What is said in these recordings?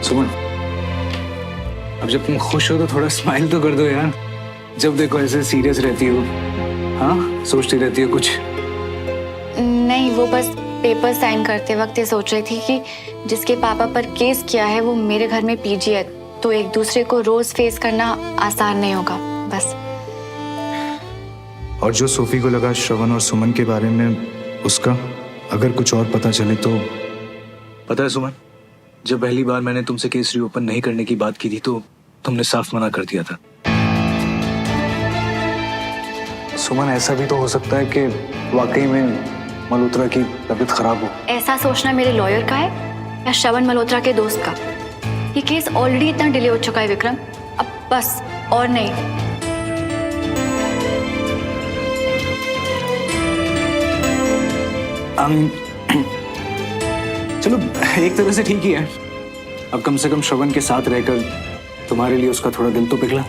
सुमन, अब जब तुम खुश हो तो थोड़ा स्माइल तो कर दो यार। जब देखो ऐसे सीरियस रहती हो, हाँ सोचती रहती हो कुछ। नहीं, वो बस पेपर साइन करते वक्त ये सोच रही थी कि जिसके पापा पर केस किया है वो मेरे घर में पीजी है, तो एक दूसरे को रोज फेस करना आसान नहीं होगा बस। और जो सोफी को लगा श्रवण और सुमन के बारे में, उसका अगर कुछ और पता चले तो। पता है सुमन, जब पहली बार मैंने तुमसे केस रीओपन नहीं करने की बात की थी तो तुमने साफ मना कर दिया था। सुमन, ऐसा भी तो हो सकता है कि वाकई में मल्होत्रा की तबीयत खराब हो। ऐसा सोचना मेरे लॉयर का है या श्रवण मल्होत्रा के दोस्त का? ये केस ऑलरेडी इतना डिले हो चुका है विक्रम, अब बस और नहीं। चलो एक तरह से ठीक ही है। अब कम से कम श्रवण के साथ रहकर तुम्हारे लिए उसका थोड़ा दिल तो पिघला,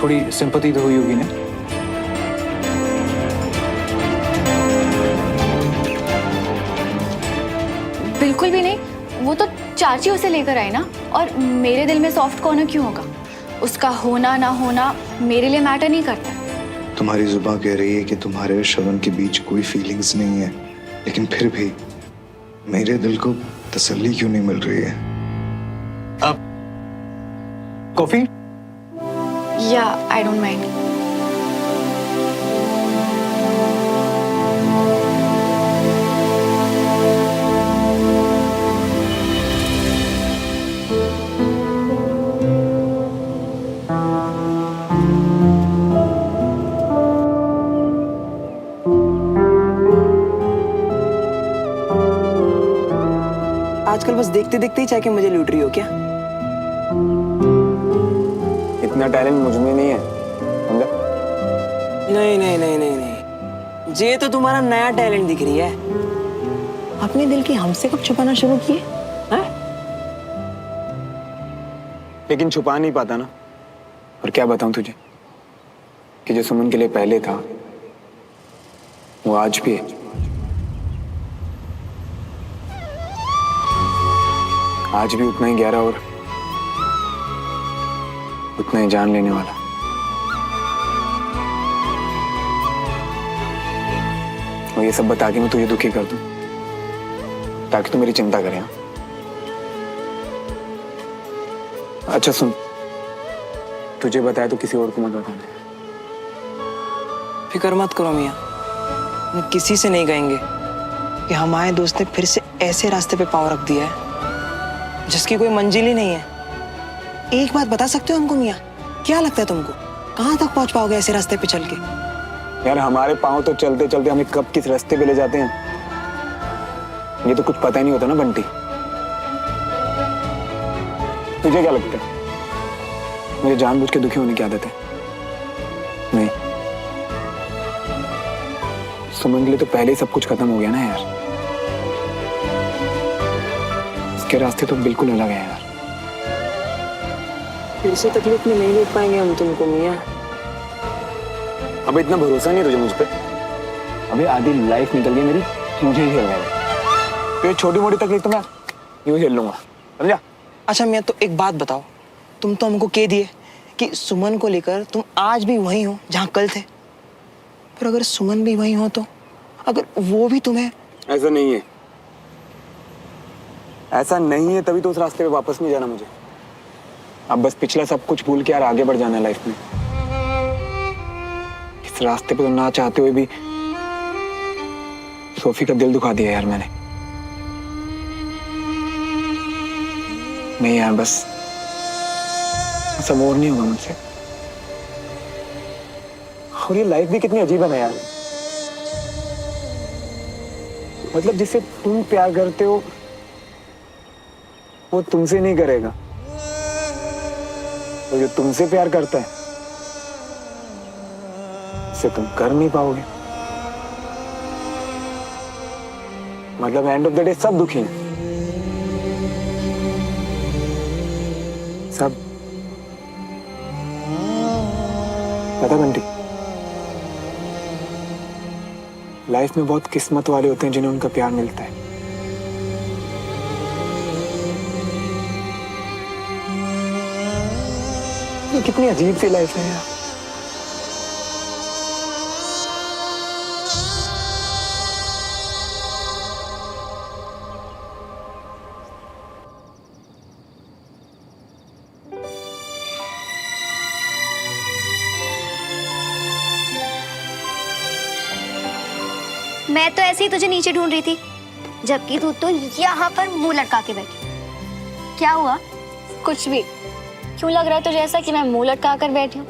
थोड़ी सिंपैथी तो हुई होगी ना। बिल्कुल भी नहीं, वो तो चाची उसे लेकर आई ना, और मेरे दिल में सॉफ्ट कॉर्नर क्यों होगा? उसका होना ना होना मेरे लिए मैटर नहीं करता। तुम्हारी जुबान कह रही है कि तुम्हारे और श्रवण के बीच कोई फीलिंग्स नहीं है, लेकिन फिर भी मेरे दिल को तसल्ली क्यों नहीं मिल रही है? अब कॉफी? या आई डोंट माइंड। आजकल बस देखते देखते ही चाहे कि मुझे लूट रही हो क्या? इतना टैलेंट मुझ में नहीं है, समझा? नहीं नहीं नहीं नहीं नहीं, ये तो तुम्हारा नया टैलेंट दिख रही है। अपने दिल की हमसे कब छुपाना शुरू किए? हैं? लेकिन छुपा नहीं पाता ना। और क्या बताऊं तुझे कि जो सुमन के लिए पहले था वो आज भी है। आज भी उतना ही गहरा और उतना ही जान लेने वाला। और ये सब बता के मैं तुझे दुखी कर दूं ताकि तू मेरी चिंता करे। अच्छा सुन, तुझे बताया तो किसी और को मत बताना। फिक्र मत करो मियाँ, हम किसी से नहीं कहेंगे कि हमारे दोस्त ने फिर से ऐसे रास्ते पे पाँव रख दिया है जिसकी कोई मंजिल ही नहीं है। एक बात बता सकते हो हमको मियाँ, क्या लगता है तुमको कहाँ तक पहुंच पाओगे ऐसे रास्ते पे चल के? यार हमारे पाँव तो चलते चलते हमें कब किस रास्ते पे ले जाते हैं ये तो कुछ पता ही नहीं होता ना बंटी। तुझे क्या लगता है मुझे जानबूझ के दुखी होने की आदत है? नहीं, सुमन के लिए तो पहले ही सब कुछ खत्म हो गया ना यार। इसके रास्ते तो बिल्कुल अलग है यार। फिर से तकलीफ में नहीं देख पाएंगे हम तुमको मियाँ। अब इतना भरोसा नहीं तुझे मुझ पे? अभी आधी लाइफ निकल गई मेरी, मुझे ही झेलना है। तो ये छोटी मोटी तकलीफ तो मैं यूं झेल लूंगा, समझा? अच्छा मियाँ, तो एक बात बताओ, तुम तो हमको कह दिए कि सुमन को लेकर तुम आज भी वहीं हो जहाँ कल थे, पर अगर सुमन भी वहीं हो तो अगर वो भी तुम्हें। ऐसा नहीं है, ऐसा नहीं है, तभी तो उस रास्ते पे वापस नहीं जाना मुझे। अब बस पिछला सब कुछ भूल के यार आगे बढ़ जाना है लाइफ में। इस रास्ते पे तो ना चाहते हुए भी सोफी का दिल दुखा दिया यार मैंने। नहीं यार, बस सब और नहीं होगा मुझसे। और ये लाइफ भी कितनी अजीब है ना यार। मतलब जिससे तुम प्यार करते हो वो तुमसे नहीं करेगा, तो जो तुमसे प्यार करता है उसे तुम कर नहीं पाओगे। मतलब एंड ऑफ द डे सब दुखी हैं, सब। पता बंटी, लाइफ में बहुत किस्मत वाले होते हैं जिन्हें उनका प्यार मिलता है। ये कितनी अजीब सी लाइफ है यार। मैं तो ऐसे ही तुझे नीचे ढूंढ रही थी, जबकि तू तो यहाँ पर मुंह लटका के बैठी। क्या हुआ? कुछ भी। क्यों लग रहा है तुझे ऐसा कि मैं मुंह लटका कर बैठी हूँ?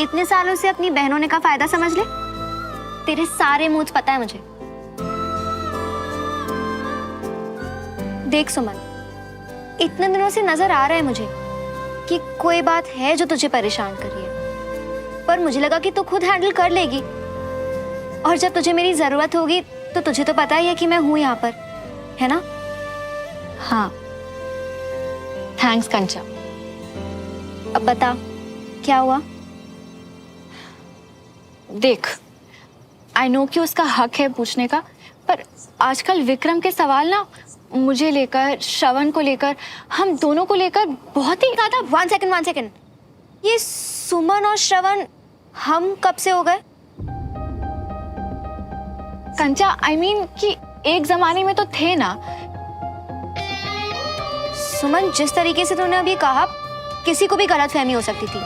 इतने सालों से अपनी बहनों ने का फायदा समझ ले। तेरे सारे मूड पता है मुझे। देख सुमन, इतने दिनों से नजर आ रहा है मुझे कि कोई बात है जो तुझे परेशान कर रही है, पर मुझे लगा कि तू खुद हैंडल कर लेगी। और जब तुझे मेरी जरूरत होगी तो तुझे तो पता ही है कि मैं हूं यहाँ पर, है ना? हाँ, थैंक्स कंचा। अब बता, क्या हुआ? देख, आई नो कि उसका हक है पूछने का, पर आजकल विक्रम के सवाल ना मुझे लेकर, श्रवण को लेकर, हम दोनों को लेकर बहुत ही ज्यादा। One second. ये सुमन और श्रवण हम कब से हो गए? कंचा, आई मीन कि एक जमाने में तो थे ना। सुमन, जिस तरीके से तूने अभी कहा, किसी को भी गलतफहमी हो सकती थी।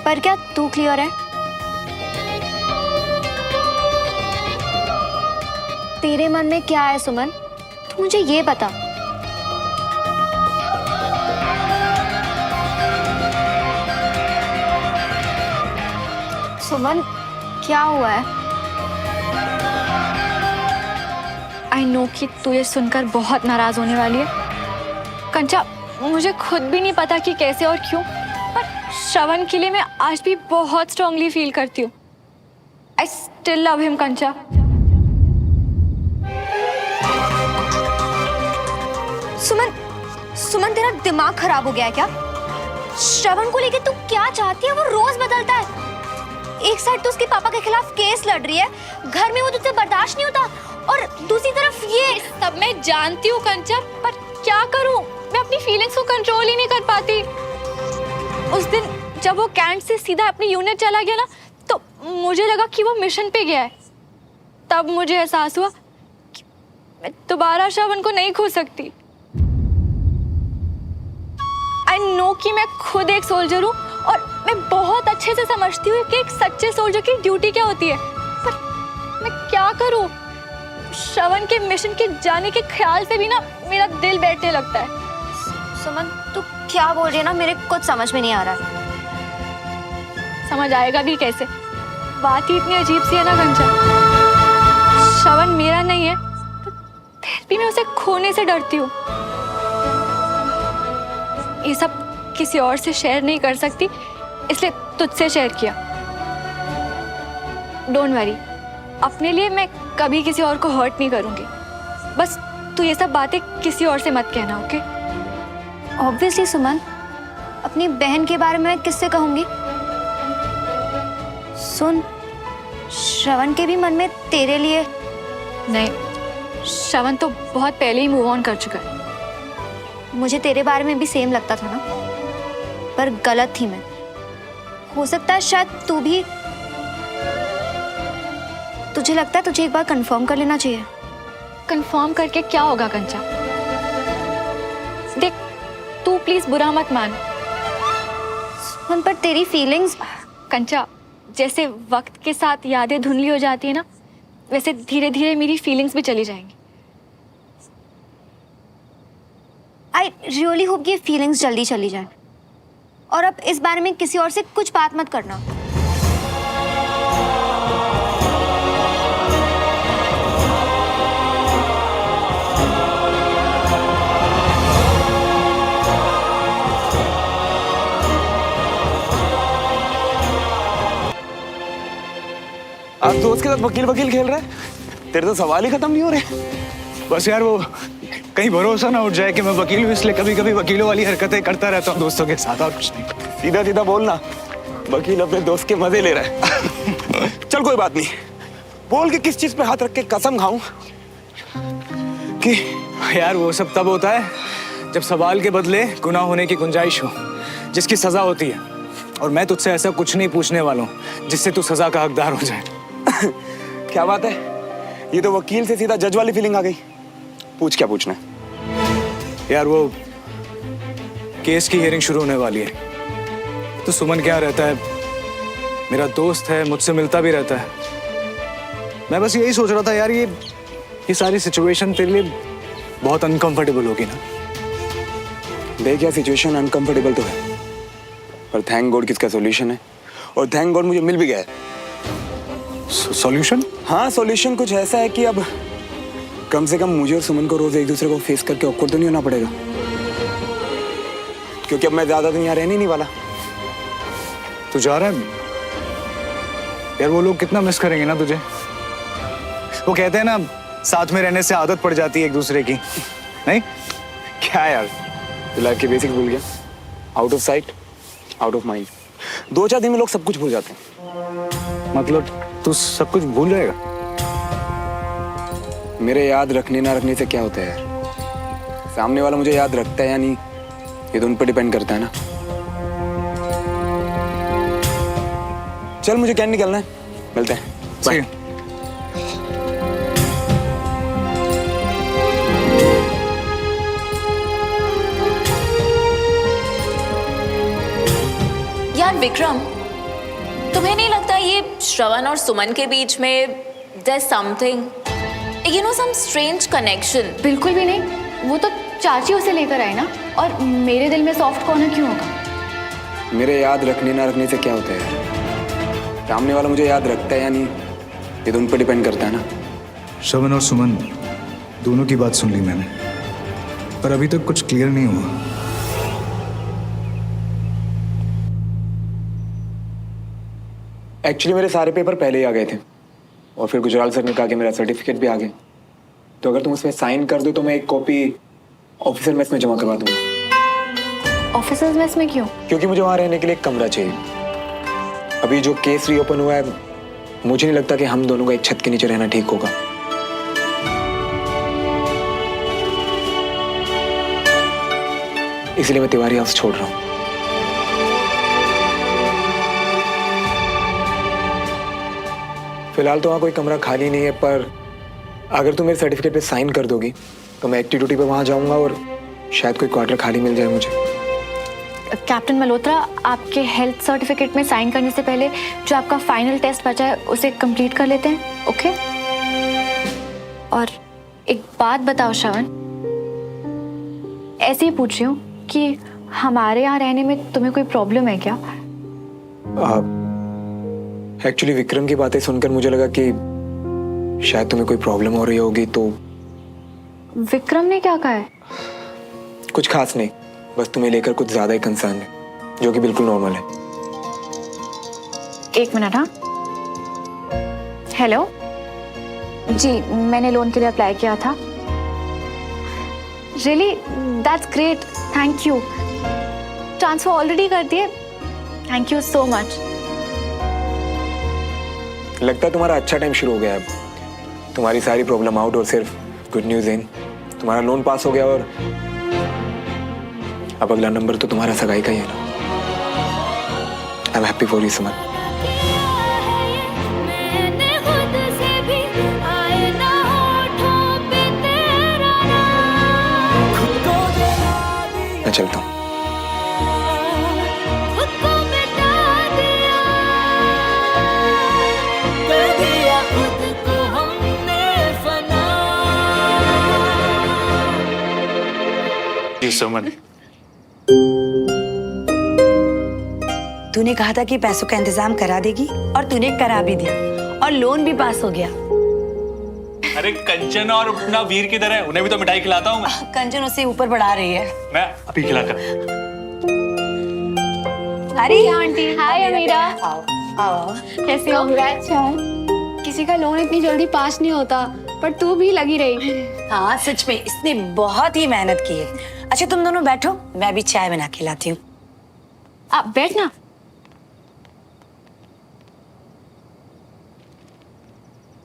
पर क्या तू क्लियर है? तेरे मन में क्या है सुमन? तू मुझे ये बता। सुमन, क्या हुआ है? आई नो कि तू ये सुनकर बहुत नाराज होने वाली है कंचा। मुझे खुद भी नहीं पता कि कैसे और क्यों, पर श्रवण के लिए मैं आज भी बहुत स्ट्रांगली फील करती हूँ। आई स्टिल लव हिम कंचा। सुमन, तेरा दिमाग खराब हो गया है क्या? श्रवण को लेके तू क्या चाहती है? वो रोज बदलता है। एक साइड तो उसके पापा के खिलाफ केस लड़ रही है, घर में वो तुझसे बर्दाश्त नहीं होता, और दूसरी तरफ ये सब मैं जानती हूँ कंचा, पर क्या करूँ? मैं अपनी फीलिंग्स को कंट्रोल ही नहीं कर पाती। उस दिन जब वो कैंट से सीधा अपनी यूनिट चला गया ना, तो मुझे लगा कि वो मिशन पे गया है। तब मुझे एहसास हुआ कि मैं दोबारा श्रवण को नहीं खो सकती। आई नो कि मैं खुद एक सोल्जर हूँ, और मैं बहुत अच्छे से समझती हूँ कि एक सच्चे सोल्जर की ड्यूटी क्या होती है, पर मैं क्या करूँ? श्रवण के मिशन के जाने के ख्याल से भी ना मेरा दिल बैठने लगता है। सुमन, तू क्या बोल रही है ना, मेरे कुछ समझ में नहीं आ रहा है। समझ आएगा भी कैसे? बात ही इतनी अजीब सी है ना कंचा। श्रवण मेरा नहीं है, तो फिर भी मैं उसे खोने से डरती हूँ। ये सब किसी और से शेयर नहीं कर सकती, इसलिए तुझसे शेयर किया। डोंट वरी, अपने लिए मैं कभी किसी और को हर्ट नहीं करूंगी। बस तू ये सब बातें किसी और से मत कहना, ओके? ऑब्वियसली सुमन, अपनी बहन के बारे में मैं किससे कहूंगी? सुन, श्रवण के भी मन में तेरे लिए। नहीं, श्रवण तो बहुत पहले ही मूव ऑन कर चुका है। मुझे तेरे बारे में भी सेम लगता था ना, पर गलत थी मैं। हो सकता है शायद तू भी। तुझे लगता है तुझे एक बार कंफर्म कर लेना चाहिए? कंफर्म करके क्या होगा कंचा? देख, तू प्लीज बुरा मत मान। पर तेरी फीलिंग्स। कंचा, जैसे वक्त के साथ यादें धुंधली हो जाती है ना, वैसे धीरे धीरे मेरी फीलिंग्स भी चली जाएंगी। आई रियली होप कि फीलिंग्स जल्दी चली जाए। और अब इस बारे में किसी और से कुछ बात मत करना। आज दोस्त के साथ वकील खेल रहा है, तेरे तो सवाल ही खत्म नहीं हो रहे। बस यार, वो कहीं भरोसा ना उठ जाए कि मैं वकील हूँ, इसलिए कभी कभी वकीलों वाली हरकतें करता रहता हूँ दोस्तों के साथ, और कुछ नहीं। सीधा सीधा बोलना, वकील अपने दोस्त के मजे ले रहा है। चल कोई बात नहीं, बोल के किस चीज पे हाथ रख के कसम खाऊं कि यार वो सब तब होता है जब सवाल के बदले गुनाह होने की गुंजाइश हो, जिसकी सजा होती है, और मैं तुझसे ऐसा कुछ नहीं पूछने वाला हूं जिससे तू सजा का हकदार हो जाए। क्या बात है, ये तो वकील से सीधा जज वाली फीलिंग आ गई। पूछ, क्या पूछना है? यार वो केस की हियरिंग शुरू होने वाली है, तो सुमन क्या रहता है, मेरा दोस्त है, मुझसे मिलता भी रहता है। मैं बस यही सोच रहा था यार, ये सारी सिचुएशन तेरे लिए बहुत अनकंफर्टेबल होगी ना। देख यार, सिचुएशन अनकंफर्टेबल तो है, पर थैंक गॉड किसका सॉल्यूशन है, और थैंक गॉड मुझे मिल भी गया है। सॉल्यूशन? हाँ, सॉल्यूशन कुछ ऐसा है कि अब कम से कम मुझे और सुमन को रोज एक दूसरे को फेस करके ऑकवर्ड तो नहीं होना पड़ेगा, क्योंकि अब मैं ज्यादा दिन यहाँ रहने नहीं वाला। तू जा रहा है यार, वो लोग कितना मिस करेंगे ना तुझे। वो कहते हैं ना, साथ में रहने से आदत पड़ जाती है एक दूसरे की, नहीं? क्या यार, लाइफ के बेसिक्स भूल गया। Out of sight out of mind. 2-4 दिन में लोग सब कुछ भूल जाते हैं। मतलब तू सब कुछ भूल जाएगा? मेरे याद रखने ना रखने से क्या होता है यार, सामने वाला मुझे याद रखता है या नहीं, ये तो उन पर डिपेंड करता है ना। चल, मुझे कैंट निकलना है, मिलते हैं। सही है। यार विक्रम, तुम्हें नहीं लगता ये श्रवण और सुमन के बीच में there's something, you know, some strange connection? बिल्कुल भी नहीं, वो तो चाची उसे लेकर आई ना, और मेरे दिल में सॉफ्ट कॉर्नर क्यों होगा? मेरे याद रखने ना रखने से क्या होता है, सामने वाला मुझे याद रखता है या नहीं, ये तो उन पर डिपेंड करता है ना। श्रवण और सुमन दोनों की बात सुन ली मैंने, पर अभी तक कुछ क्लियर नहीं हुआ। एक्चुअली मेरे सारे पेपर पहले ही आ गए थे, और फिर गुजराल सर ने कहा कि मेरा सर्टिफिकेट भी आ गया, तो अगर तुम उसमें साइन कर दो तो मैं एक कॉपी ऑफिसर मेस में जमा करवा दूंगा। ऑफिसर्स मेस में क्यों? क्योंकि मुझे वहां रहने के लिए एक कमरा चाहिए। अभी जो केस रीओपन हुआ है, मुझे नहीं लगता कि हम दोनों को एक छत के नीचे रहना ठीक होगा। इसलिए मैं तिवारी हाउस छोड़ रहा हूँ। फिलहाल तो वहाँ कोई कमरा खाली नहीं है, पर अगर तुम मेरे सर्टिफिकेट पे साइन कर दोगी तो मैं एक्टिव ड्यूटी पे वहाँ जाऊँगा और शायद कोई क्वार्टर खाली मिल जाए मुझे। कैप्टन मल्होत्रा, आपके हेल्थ सर्टिफिकेट में साइन करने से पहले जो आपका फाइनल टेस्ट बचा है उसे कंप्लीट कर लेते हैं, ओके? और एक बात बताओ श्रवण, ऐसे ही पूछ रही हूँ कि हमारे यहाँ रहने में तुम्हें कोई प्रॉब्लम है क्या? एक्चुअली विक्रम की बातें सुनकर मुझे लगा कि शायद तुम्हें कोई प्रॉब्लम हो रही होगी, तो विक्रम ने क्या कहा है? कुछ खास नहीं, बस तुम्हें लेकर कुछ ज्यादा ही कंसर्न है, जो कि बिल्कुल नॉर्मल है। एक मिनट। हाँ, हेलो जी, मैंने लोन के लिए अप्लाई किया था। Really, that's great, thank you. Transfer already कर दिए, थैंक यू सो मच। लगता है तुम्हारा अच्छा टाइम शुरू हो गया है। अब तुम्हारी सारी प्रॉब्लम आउट और सिर्फ गुड न्यूज इन, तुम्हारा लोन पास हो गया और अब अगला नंबर तो तुम्हारा सगाई का ही है ना। I am happy for you Suman. मैं चलता हूँ। सुमन, तूने कहा था कि पैसों का इंतजाम करा देगी और तूने करा भी दिया और लोन भी पास हो गया। अरे कंचन और अपना वीर किधर है? उन्हें भी तो मिठाई खिलाता हूँ मैं। कंचन उसे ऊपर बढ़ा रही है। मैं अभी खिलाकर। अरे आंटी, हाय अमीरा, आओ आओ। कैसी हो? किसी का लोन इतनी जल्दी पास नहीं होता, पर तू भी लगी रही। हाँ सच में, इसने बहुत ही मेहनत की है। अच्छा तुम दोनों बैठो, मैं भी चाय बना के लाती हूँ। आप बैठना।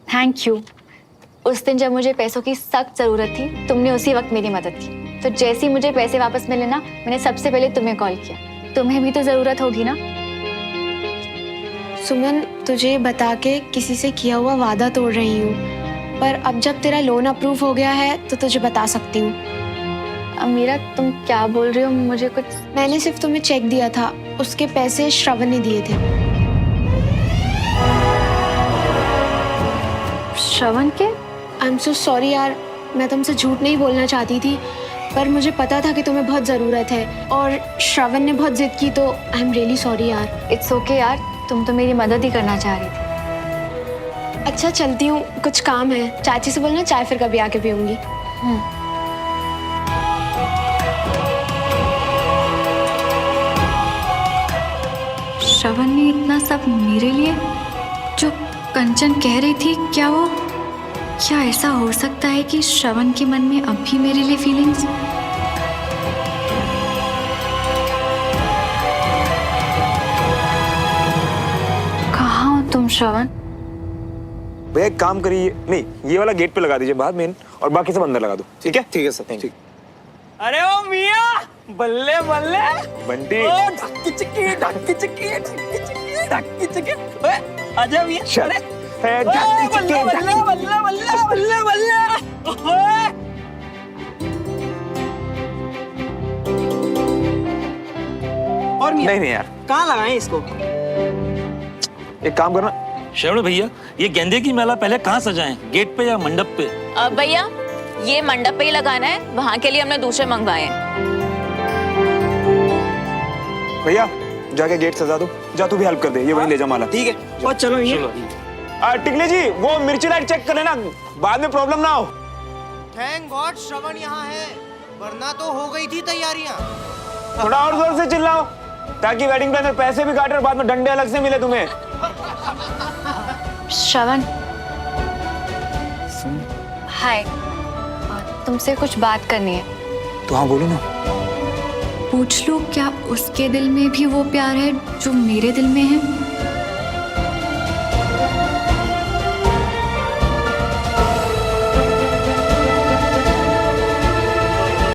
Thank you. उस दिन जब मुझे पैसों की सख्त जरूरत थी, तुमने उसी वक्त मेरी मदद की। तो जैसे ही मुझे पैसे वापस मिले ना, मैंने सबसे पहले तुम्हें कॉल किया। तुम्हें भी तो जरूरत होगी ना। सुमन, तुझे बता के किसी से किया हुआ वादा तोड़ रही हूँ, पर अब जब तेरा लोन अप्रूव हो गया है तो तुझे बता सकती हूँ। अमीरा, तुम क्या बोल रही हो? मुझे कुछ। मैंने सिर्फ तुम्हें चेक दिया था, उसके पैसे श्रवण ने दिए थे। श्रवण के? आई एम सो सॉरी यार, मैं तुमसे झूठ नहीं बोलना चाहती थी, पर मुझे पता था कि तुम्हें बहुत ज़रूरत है और श्रवण ने बहुत जिद की, तो आई एम रियली सॉरी यार। इट्स ओके यार, तुम तो मेरी मदद ही करना चाह रही थी। अच्छा चलती हूँ, कुछ काम है। चाची से बोलना चाय फिर कभी आके पीऊंगी। श्रवण ने इतना सब मेरे लिए? जो कंचन कह रही थी, क्या ऐसा हो सकता है कि श्रवण के मन में अब भी मेरे लिए फीलिंग्स? कहाँ हो तुम श्रवण? भैया एक काम करिए, नहीं ये वाला गेट पे लगा दीजिए बाहर मेन, और बाकी सब अंदर लगा दो। ठीक है? ठीक है सर, ठीक। अरे ओ मिया, बल्ले बल्ले बंटी। ओ ढक्की चिक्की ढक्की चिक्की ढक्की चिक्की ढक्की चिक्की। ओए आजा मिया। चल। अरे बल्ले बल्ले बल्ले बल्ले बल्ले बल्ले। ओए और मिया नहीं यार, कहाँ लगाएं इसको? एक काम करना, श्रवण भैया, ये गेंदे की माला पहले कहाँ सजाएं, गेट पे या मंडप पे? भैया ये मंडप पे ही लगाना है, वहाँ के लिए हमने दूसरे मंगवाए हैं। भैया जाके गेट सजा दो। जा तू भी हेल्प कर दे, ये वहीं ले जा माला। ठीक है, और चलो मिया। टिकली जी वो मिर्ची लाइट चेक कर लेना, बाद में प्रॉब्लम ना हो। थैंक गॉड श्रवण यहाँ है, वरना तो हो गई थी तैयारियां। थोड़ा और जोर से चिल्लाओ ताकि वेडिंग प्लानर पैसे भी काटे और बाद में डंडे अलग से मिले तुम्हें। श्रवण, हाय, तुमसे कुछ बात करनी है। तो हाँ बोलो ना। पूछ लो, क्या उसके दिल में भी वो प्यार है जो मेरे दिल में है?